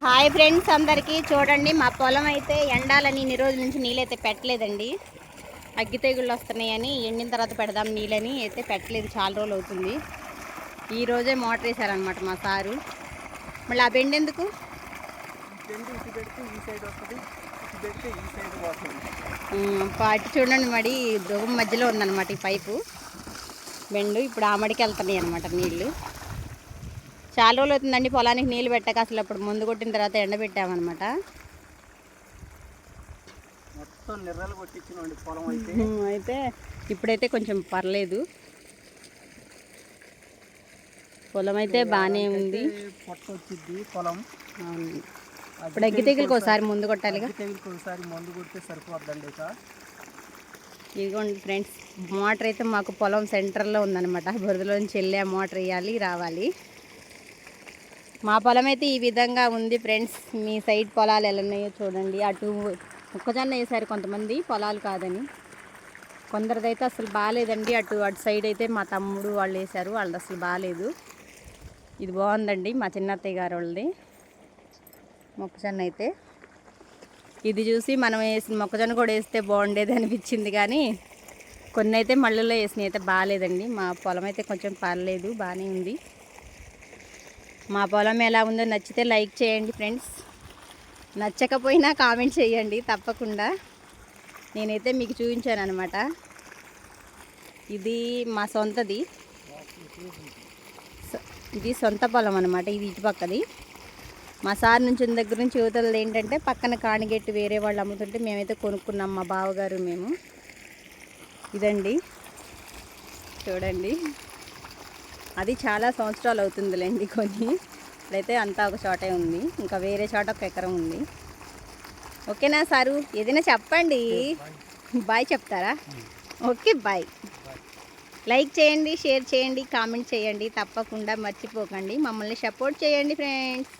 Hi friends అందరికీ చూడండి, మా పొలం అయితే ఎండాలని ఇన్ని రోజుల నుంచి నీళ్ళైతే పెట్టలేదండి. అగ్గి తెగుళ్ళు వస్తున్నాయని ఎండిన తర్వాత పెడదాం నీళ్ళని అయితే పెట్టలేదు, చాలా రోజులు అవుతుంది. ఈరోజే మోటార్ వేసారనమాట మా సారు. మళ్ళీ ఆ బెండ్ ఎందుకు? పాటి చూడండి, మడి దువ్వం మధ్యలో ఉందన్నమాట ఈ పైపు బెండు. ఇప్పుడు ఆ మడికి వెళ్తున్నాయి అనమాట నీళ్ళు. చాలా రోజులు అవుతుందండి పొలానికి నీళ్ళు పెట్టక. అసలు అప్పుడు ముందు కొట్టిన తర్వాత ఎండబెట్టామన్నమాట. మొత్తం నిర్రలు కొట్టించినండి పొలం అయితే ఇప్పుడైతే కొంచెం పర్లేదు, పొలం అయితే బాగానే ఉంది. పొట్ట వచ్చింది పొలం. అవును, ఇప్పుడు అగ్గి తెగులకి ఒకసారి ముందు కొట్టాలిగా. తెగులకి ఒకసారి మందు కొడితే సరిపోద్దండి. ఇదిగోండి ఫ్రెండ్స్, మోటార్ అయితే మాకు పొలం సెంటర్లో ఉందన్నమాట. బురదలోంచి వెళ్ళి ఆ మోటార్ వేయాలి, రావాలి. మా పొలం అయితే ఈ విధంగా ఉంది ఫ్రెండ్స్. మీ సైడ్ పొలాలు ఎలా ఉన్నాయో చూడండి. అటు మొక్కజొన్న వేసారు కొంతమంది, పొలాలు కాదని. కొందరిదైతే అసలు బాగాలేదండి. అటు సైడ్ అయితే మా తమ్ముడు వాళ్ళు వేసారు, వాళ్ళది అసలు బాగాలేదు. ఇది బాగుందండి, మా చిన్నత్తయ్య గారు వాళ్ళది మొక్కజొన్న అయితే. ఇది చూసి మనం వేసిన మొక్కజొన్న కూడా వేస్తే బాగుండేది అనిపించింది, కానీ కొన్ని అయితే మళ్ళీలో వేసినవి అయితే బాగాలేదండి. మా పొలం అయితే కొంచెం పర్లేదు, బాగానే ఉంది. మా పొలం ఎలా ఉందో నచ్చితే లైక్ చేయండి ఫ్రెండ్స్, నచ్చకపోయినా కామెంట్ చేయండి తప్పకుండా. నేనైతే మీకు చూపించాను అనమాట. ఇది మా సొంతది, ఇది సొంత పొలం అనమాట. ఇది ఇటు పక్కది. మా సార్ నుంచి దగ్గర నుంచి యువతలది ఏంటంటే పక్కన కాణిగెట్టు వేరే వాళ్ళు అమ్ముతుంటే మేమైతే కొనుక్కున్నాం, మా బావగారు మేము. ఇదండి చూడండి, అది చాలా సంవత్సరాలు అవుతుందిలేండి కొని. ఇప్పుడైతే అంతా ఒక చోటే ఉంది, ఇంకా వేరే చోట ఒక ఎకరం ఉంది. ఓకేనా సారు? ఏదైనా చెప్పండి. బాయ్ చెప్తారా? Okay bye. లైక్ చేయండి, షేర్ చేయండి, కామెంట్ చేయండి తప్పకుండా, మర్చిపోకండి. మమ్మల్ని సపోర్ట్ చేయండి ఫ్రెండ్స్.